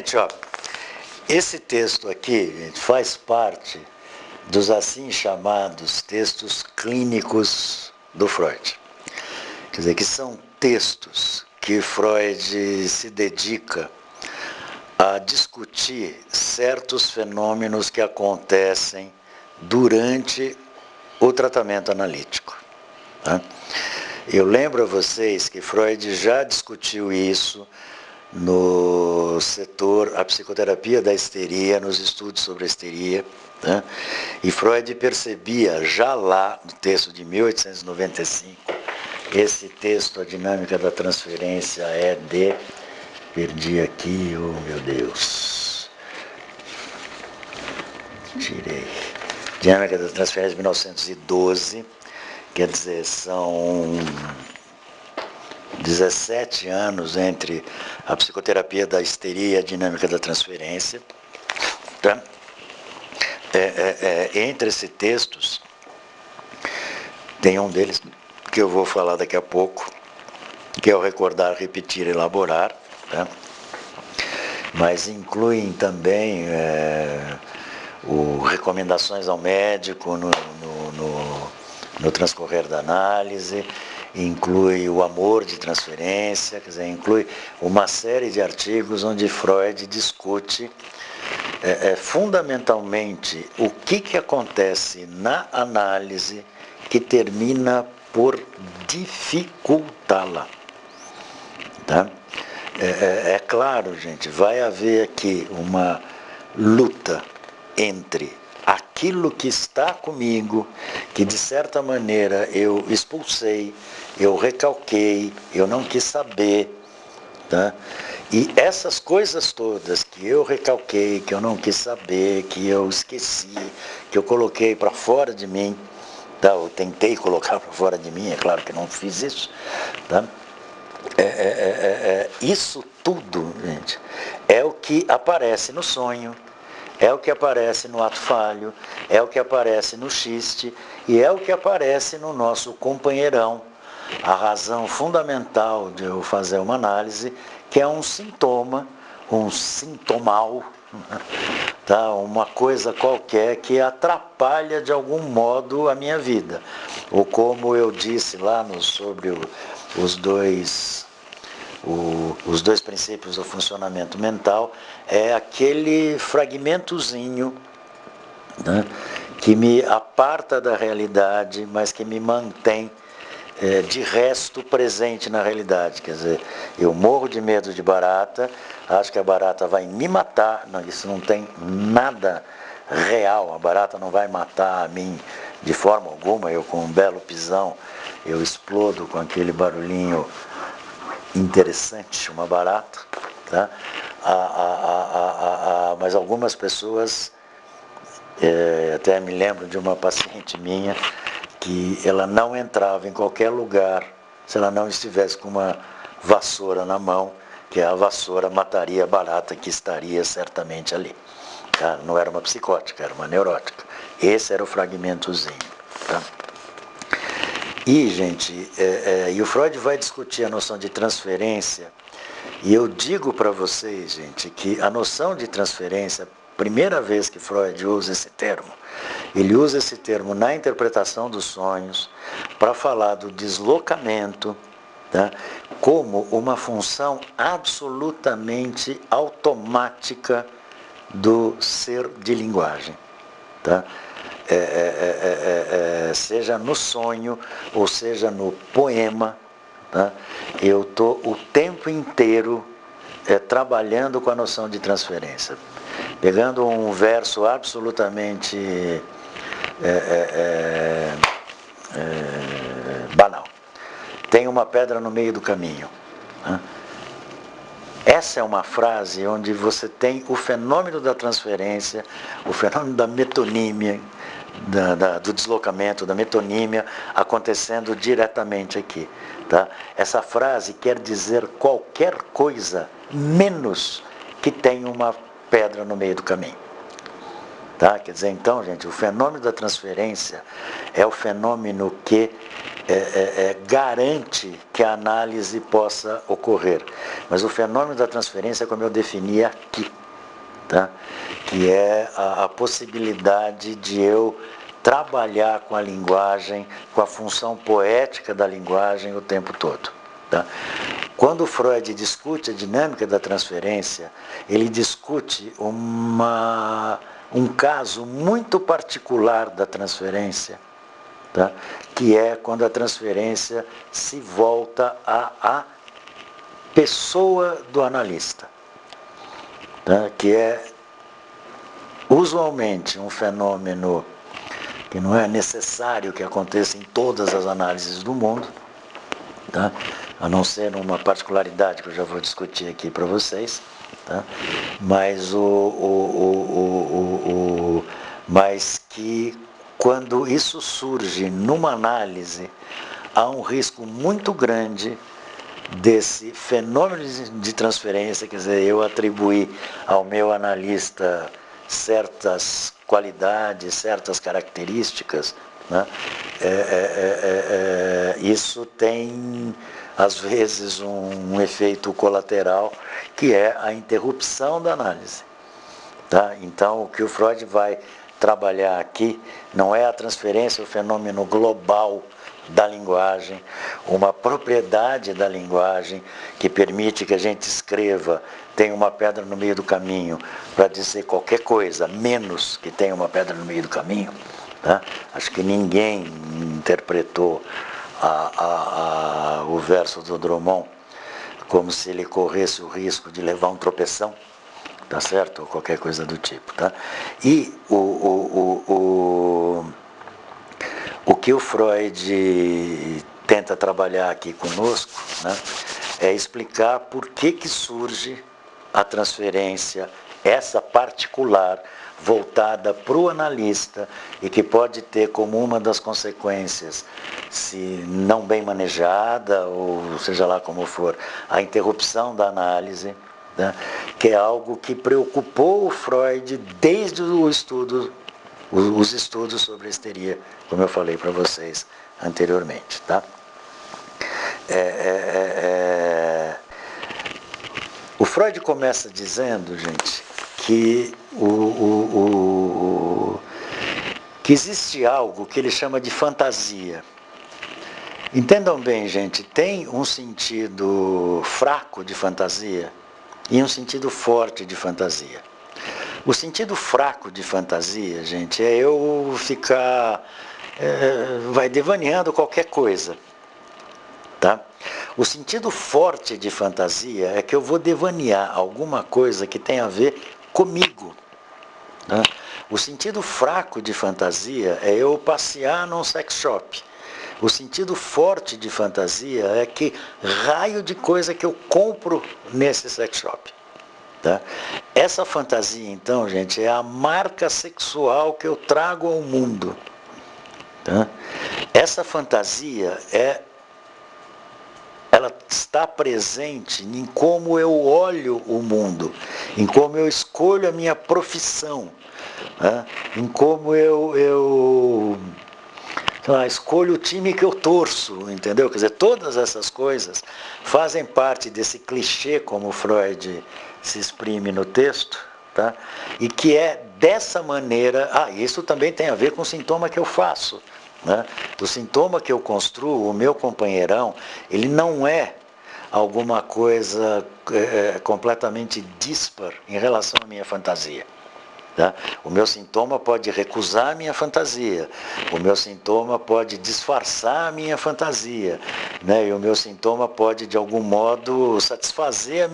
Gente, ó, esse texto aqui, gente, faz parte dos assim chamados textos clínicos do Freud. Quer dizer, que são textos que Freud se dedica a discutir certos fenômenos que acontecem durante o tratamento analítico. Tá? Eu lembro a vocês que Freud já discutiu isso no setor, a psicoterapia da histeria, nos estudos sobre a histeria. Né? E Freud percebia já lá, no texto de 1895, esse texto, A Dinâmica da Transferência, é de... Perdi aqui, oh meu Deus. Tirei. Dinâmica da Transferência de 1912, quer dizer, são 17 anos entre a psicoterapia da histeria e a dinâmica da transferência. Tá? Entre esses textos, tem um deles que eu vou falar daqui a pouco, que é o Recordar, Repetir, Elaborar. Tá? Mas incluem também recomendações ao médico no transcorrer da análise, inclui o amor de transferência, quer dizer, inclui uma série de artigos onde Freud discute fundamentalmente o que acontece na análise que termina por dificultá-la. Tá? É claro, gente, vai haver aqui uma luta entre aquilo que está comigo, que de certa maneira eu expulsei, eu recalquei, eu não quis saber, tá? E essas coisas todas que eu recalquei, que eu não quis saber, que eu esqueci, que eu coloquei para fora de mim, tá? Eu tentei colocar para fora de mim, é claro que não fiz isso, tá? Isso tudo, gente, é o que aparece no sonho, é o que aparece no ato falho, é o que aparece no xiste e é o que aparece no nosso companheirão. A razão fundamental de eu fazer uma análise, que é um sintoma, um sintomal, tá? Uma coisa qualquer que atrapalha de algum modo a minha vida. Ou como eu disse lá sobre os dois princípios do funcionamento mental, é aquele fragmentozinho, né, que me aparta da realidade, mas que me mantém de resto presente na realidade. Quer dizer, eu morro de medo de barata, acho que a barata vai me matar, não, isso não tem nada real, a barata não vai matar a mim de forma alguma, eu com um belo pisão, eu explodo com aquele barulhinho interessante, uma barata, tá? Mas algumas pessoas, até me lembro de uma paciente minha, que ela não entrava em qualquer lugar se ela não estivesse com uma vassoura na mão, que a vassoura mataria a barata que estaria certamente ali. Tá? Não era uma psicótica, era uma neurótica. Esse era o fragmentozinho. Tá? E, gente, e o Freud vai discutir a noção de transferência, e eu digo para vocês, gente, que a noção de transferência, primeira vez que Freud usa esse termo, ele usa esse termo na interpretação dos sonhos, para falar do deslocamento, tá? Como uma função absolutamente automática do ser de linguagem. Tá? Seja no sonho, ou seja no poema, tá? Eu estou o tempo inteiro trabalhando com a noção de transferência. Pegando um verso absolutamente banal. Tem uma pedra no meio do caminho. Tá? Essa é uma frase onde você tem o fenômeno da transferência, o fenômeno da metonímia, do deslocamento, da metonímia, acontecendo diretamente aqui. Tá? Essa frase quer dizer qualquer coisa, menos que tenha uma pedra no meio do caminho. Tá? Quer dizer, então, gente, o fenômeno da transferência é o fenômeno que garante que a análise possa ocorrer. Mas o fenômeno da transferência é como eu defini aqui, tá? Que é a possibilidade de eu trabalhar com a linguagem, com a função poética da linguagem o tempo todo. Tá? Quando Freud discute a dinâmica da transferência, ele discute um caso muito particular da transferência, tá? Que é quando a transferência se volta à pessoa do analista, tá? Que é usualmente um fenômeno que não é necessário que aconteça em todas as análises do mundo, tá? A não ser uma particularidade que eu já vou discutir aqui para vocês, tá? Mas, mas que quando isso surge numa análise, há um risco muito grande desse fenômeno de transferência, quer dizer, eu atribuir ao meu analista certas qualidades, certas características, né? Isso tem, às vezes, um efeito colateral, que é a interrupção da análise. Tá? Então, o que o Freud vai trabalhar aqui não é a transferência, o fenômeno global da linguagem, uma propriedade da linguagem que permite que a gente escreva, tem uma pedra no meio do caminho, para dizer qualquer coisa, menos que tem uma pedra no meio do caminho. Tá? Acho que ninguém interpretou o verso do Drummond como se ele corresse o risco de levar um tropeção, tá certo? Ou qualquer coisa do tipo, tá? E o que o Freud tenta trabalhar aqui conosco, né, é explicar por que surge a transferência, essa particular, voltada para o analista e que pode ter como uma das consequências, se não bem manejada, ou seja lá como for, a interrupção da análise, né, que é algo que preocupou o Freud desde os estudos sobre a histeria, como eu falei para vocês anteriormente. Tá? O Freud começa dizendo, gente, que, que existe algo que ele chama de fantasia. Entendam bem, gente, tem um sentido fraco de fantasia e um sentido forte de fantasia. O sentido fraco de fantasia, gente, é eu ficar vai devaneando qualquer coisa, tá? O sentido forte de fantasia é que eu vou devanear alguma coisa que tem a ver comigo, tá? O sentido fraco de fantasia é eu passear num sex shop. O sentido forte de fantasia é que raio de coisa que eu compro nesse sex shop. Tá? Essa fantasia, então, gente, é a marca sexual que eu trago ao mundo. Tá? Essa fantasia ela está presente em como eu olho o mundo, em como eu escolho a minha profissão, tá? Em como eu escolho o time que eu torço, entendeu? Quer dizer, todas essas coisas fazem parte desse clichê, como Freud se exprime no texto, tá? E que é dessa maneira. Isso também tem a ver com o sintoma que eu faço, né? O sintoma que eu construo, o meu companheirão, ele não é alguma coisa completamente dispar em relação à minha fantasia. Tá? O meu sintoma pode recusar a minha fantasia, o meu sintoma pode disfarçar a minha fantasia, né? E o meu sintoma pode, de algum modo, satisfazer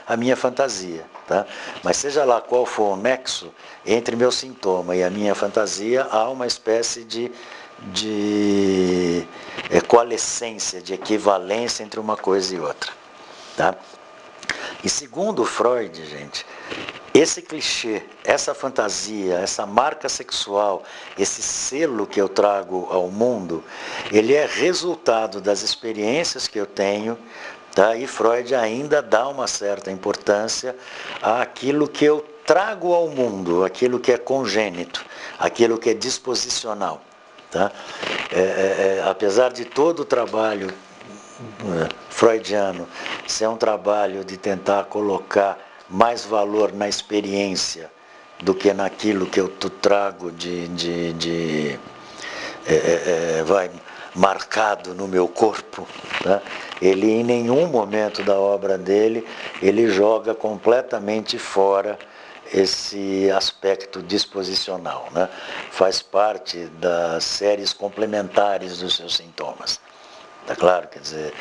a minha fantasia. Tá? Mas seja lá qual for o nexo entre meu sintoma e a minha fantasia, há uma espécie de coalescência, de equivalência entre uma coisa e outra. Tá? E segundo Freud, gente, esse clichê, essa fantasia, essa marca sexual, esse selo que eu trago ao mundo, ele é resultado das experiências que eu tenho, tá? E Freud ainda dá uma certa importância àquilo que eu trago ao mundo aquilo que é congênito, aquilo que é disposicional. Tá? Apesar de todo o trabalho freudiano ser um trabalho de tentar colocar mais valor na experiência do que naquilo que eu trago marcado no meu corpo, tá? Ele em nenhum momento da obra dele ele joga completamente fora esse aspecto disposicional, né? Faz parte das séries complementares dos seus sintomas. Tá claro? Quer dizer,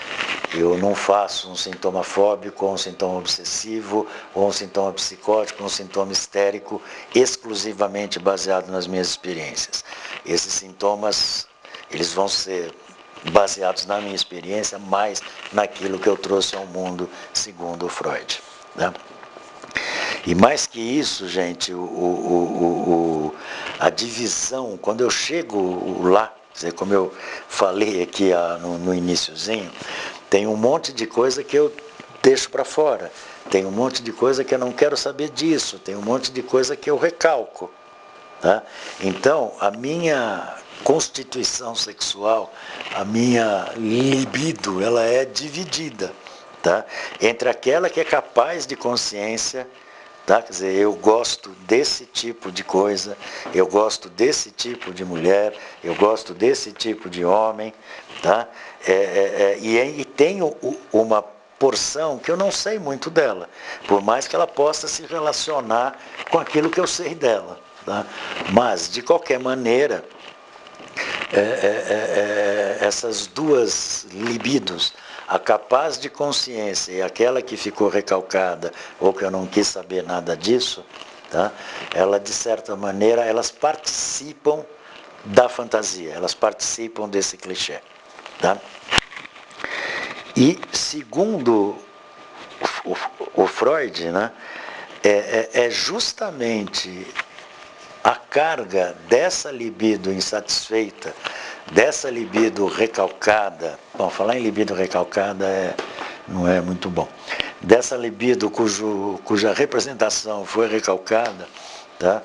eu não faço um sintoma fóbico, ou um sintoma obsessivo, ou um sintoma psicótico, ou um sintoma histérico exclusivamente baseado nas minhas experiências. Esses sintomas, eles vão ser baseados na minha experiência, mais naquilo que eu trouxe ao mundo, segundo o Freud, né? E mais que isso, gente, a divisão, quando eu chego lá, como eu falei aqui no iniciozinho, tem um monte de coisa que eu deixo para fora, tem um monte de coisa que eu não quero saber disso, tem um monte de coisa que eu recalco. Tá? Então, a minha constituição sexual, a minha libido, ela é dividida, tá? Entre aquela que é capaz de consciência, tá? Quer dizer, eu gosto desse tipo de coisa, eu gosto desse tipo de mulher, eu gosto desse tipo de homem, tá? E tenho uma porção que eu não sei muito dela, por mais que ela possa se relacionar com aquilo que eu sei dela. Tá? Mas, de qualquer maneira, essas duas libidos, a capaz de consciência e aquela que ficou recalcada ou que eu não quis saber nada disso, tá? Ela, de certa maneira, elas participam da fantasia, elas participam desse clichê. Tá? E, segundo o Freud, né, é justamente a carga dessa libido insatisfeita, dessa libido recalcada, bom, falar em libido recalcada não é muito bom, dessa libido cuja representação foi recalcada, tá?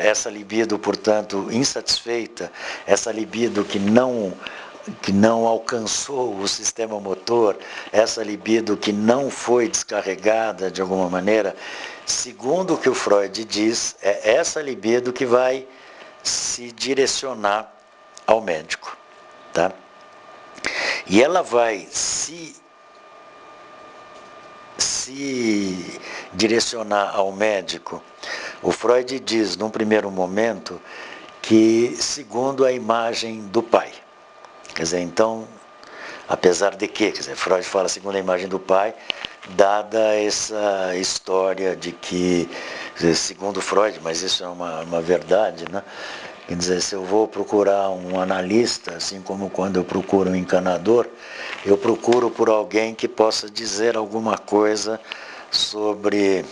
Essa libido, portanto, insatisfeita, essa libido que não alcançou o sistema motor, essa libido que não foi descarregada de alguma maneira, segundo o que o Freud diz, é essa libido que vai se direcionar ao médico. Tá? E ela vai se direcionar ao médico. O Freud diz, num primeiro momento, que segundo a imagem do pai. Quer dizer, então, apesar de que, quer dizer, Freud fala segundo a imagem do pai, dada essa história de que, segundo Freud, mas isso é uma verdade, né? Quer dizer, se eu vou procurar um analista, assim como quando eu procuro um encanador, eu procuro por alguém que possa dizer alguma coisa sobre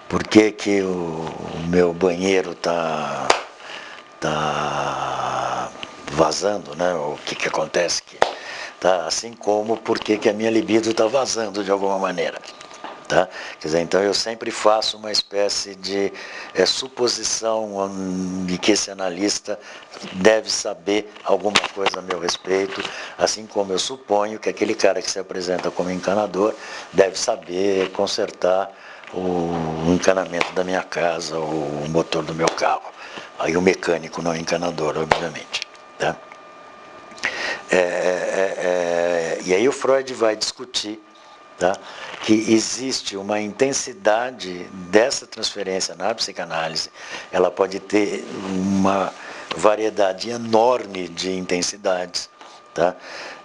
por que o meu banheiro está vazando, né? O que acontece aqui. Tá? Assim como por que a minha libido está vazando de alguma maneira. Tá? Quer dizer, então eu sempre faço uma espécie de suposição de que esse analista deve saber alguma coisa a meu respeito, assim como eu suponho que aquele cara que se apresenta como encanador deve saber consertar o encanamento da minha casa, o motor do meu carro. Aí o mecânico, não o encanador, obviamente. Tá? E aí o Freud vai discutir, tá, que existe uma intensidade dessa transferência na psicanálise, ela pode ter uma variedade enorme de intensidades, tá?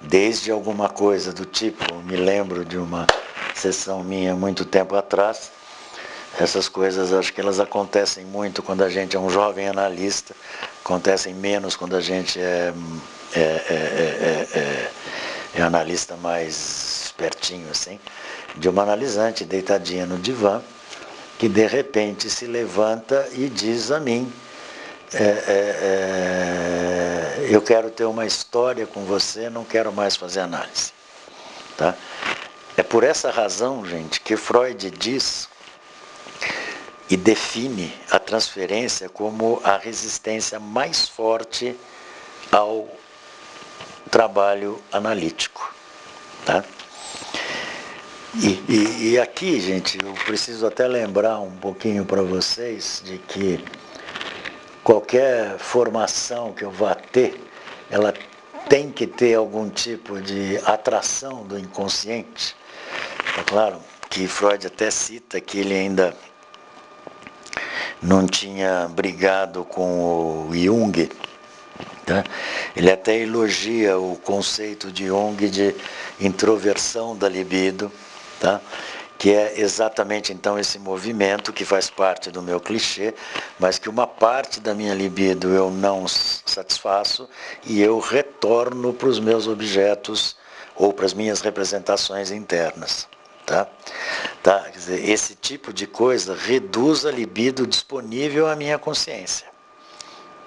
Desde alguma coisa do tipo, me lembro de uma sessão minha muito tempo atrás, essas coisas acho que elas acontecem muito quando a gente é um jovem analista, acontecem menos quando a gente é analista mais espertinho assim, de uma analisante deitadinha no divã, que de repente se levanta e diz a mim, eu quero ter uma história com você, não quero mais fazer análise. Tá? É por essa razão, gente, que Freud diz e define a transferência como a resistência mais forte ao trabalho analítico. Tá? E aqui, gente, eu preciso até lembrar um pouquinho para vocês de que qualquer formação que eu vá ter, ela tem que ter algum tipo de atração do inconsciente. É claro que Freud até cita que ele ainda não tinha brigado com o Jung, tá? Ele até elogia o conceito de Jung de introversão da libido, tá? Que é exatamente então esse movimento que faz parte do meu clichê, mas que uma parte da minha libido eu não satisfaço e eu retorno para os meus objetos ou para as minhas representações internas. Tá? Tá? Quer dizer, esse tipo de coisa reduz a libido disponível à minha consciência.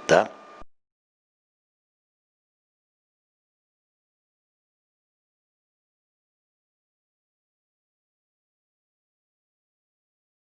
Tá?